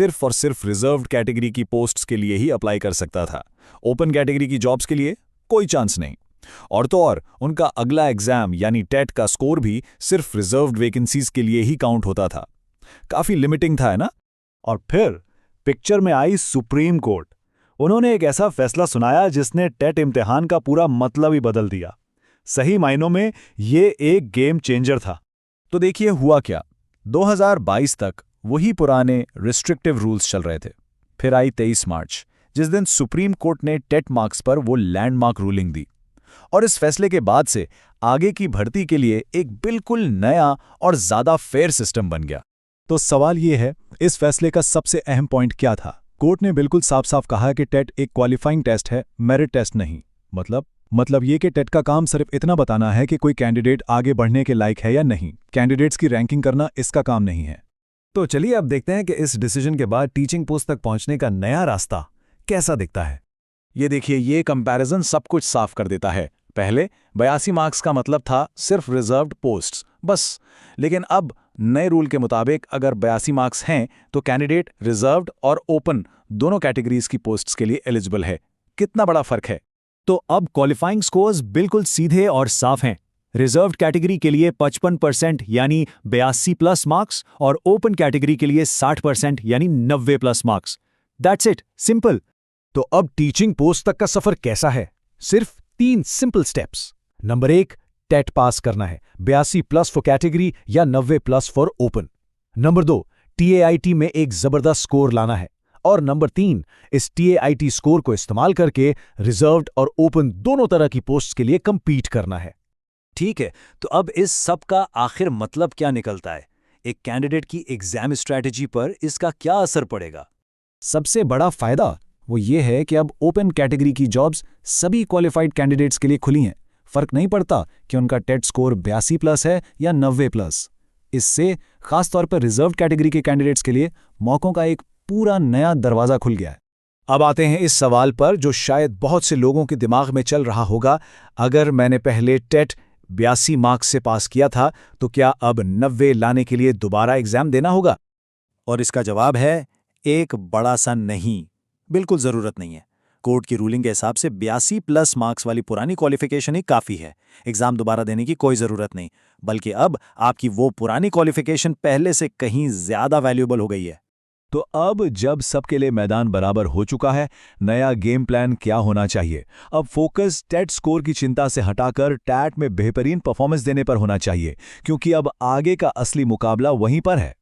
सिर्फ और सिर्फ रिजर्व्ड कैटेगरी की पोस्ट्स के लिए ही अप्लाई कर सकता था। ओपन कैटेगरी की जॉब्स के लिए कोई चांस नहीं। और तो और उनका अगला एग्जाम यानी टेट का स्कोर भी सिर्फ रिजर्व्ड वैकेंसीज के लिए ही काउंट होता था। काफी लिमिटिंग था, है ना? और फिर पिक्चर में आई सुप्रीम कोर्ट। उन्होंने एक ऐसा फैसला सुनाया जिसने टेट इम्तिहान का पूरा मतलब ही बदल दिया। सही मायनों में ये एक गेम चेंजर था। तो देखिए हुआ क्या। 2022 तक वही पुराने रिस्ट्रिक्टिव रूल्स चल रहे थे। फिर आई 23 मार्च, जिस दिन सुप्रीम कोर्ट ने टेट मार्क्स पर वो लैंडमार्क रूलिंग दी। और इस फैसले के बाद से आगे की भर्ती के लिए एक बिल्कुल नया और ज्यादा फेयर सिस्टम बन गया। तो सवाल ये है, इस फैसले का सबसे अहम पॉइंट क्या था? कोर्ट ने बिल्कुल साफ साफ कहा कि टेट एक क्वालिफाइंग टेस्ट है, मेरिट टेस्ट नहीं। मतलब ये कि टेट का काम सिर्फ इतना बताना है कि कोई कैंडिडेट आगे बढ़ने के लायक है या नहीं। कैंडिडेट्स की रैंकिंग करना इसका काम नहीं है। तो चलिए अब देखते हैं कि इस डिसीजन के बाद टीचिंग पोस्ट तक पहुंचने का नया रास्ता कैसा दिखता है। ये देखिए, ये कंपैरिजन सब कुछ साफ कर देता है। पहले 82 मार्क्स का मतलब था सिर्फ रिजर्व्ड पोस्ट्स बस, लेकिन अब नए रूल के मुताबिक अगर 82 मार्क्स हैं तो कैंडिडेट रिजर्व्ड और ओपन दोनों कैटेगरीज की पोस्ट्स के लिए एलिजिबल है। कितना बड़ा फर्क है। तो अब क्वालिफाइंग स्कोर्स बिल्कुल सीधे और साफ हैं। रिजर्व्ड कैटेगरी के लिए 55% यानी 82+ मार्क्स और ओपन कैटेगरी के लिए 60% यानी 90+ मार्क्स। That's it, simple. तो अब टीचिंग पोस्ट तक का सफर कैसा है? सिर्फ 3 simple steps. Number 1, TET pass करना है, 82+ फॉर कैटेगरी या 90+ फॉर ओपन। नंबर 2, TAIT में एक जबरदस्त स्कोर लाना है। और नंबर 3, इस TAIT स्कोर को इस्तेमाल करके रिजर्व्ड और ओपन दोनों तरह की पोस्ट्स के लिए कंपीट करना है। ठीक है, तो अब इस सब का आखिर मतलब क्या निकलता है? एक कैंडिडेट की एग्जाम स्ट्रैटेजी पर इसका क्या असर पड़ेगा? सबसे बड़ा फायदा वो ये है कि अब ओपन कैटेगरी की जॉब्स सभी क्वालिफाइड कैंडिडेट्स के लिए खुली हैं। फर्क नहीं पड़ता कि उनका टेट स्कोर 82+ है या 90+। इससे खासतौर पर रिजर्व कैटेगरी के कैंडिडेट्स के लिए मौकों का एक पूरा नया दरवाजा खुल गया है। अब आते हैं इस सवाल पर जो शायद बहुत से लोगों के दिमाग में चल रहा होगा, अगर मैंने पहले टेट 82 मार्क्स से पास किया था तो क्या अब 90 लाने के लिए दोबारा एग्जाम देना होगा? और इसका जवाब है एक बड़ा सा नहीं, बिल्कुल जरूरत नहीं है। कोर्ट की रूलिंग के हिसाब से 82+ मार्क्स वाली पुरानी क्वालिफिकेशन ही काफी है। एग्जाम दोबारा देने की कोई जरूरत नहीं, बल्कि अब आपकी वो पुरानी क्वालिफिकेशन पहले से कहीं ज्यादा वैल्यूएबल हो गई है। तो अब जब सबके लिए मैदान बराबर हो चुका है, नया गेम प्लान क्या होना चाहिए? अब फोकस टेट स्कोर की चिंता से हटाकर टैट में बेहतरीन परफॉर्मेंस देने पर होना चाहिए, क्योंकि अब आगे का असली मुकाबला वहीं पर है।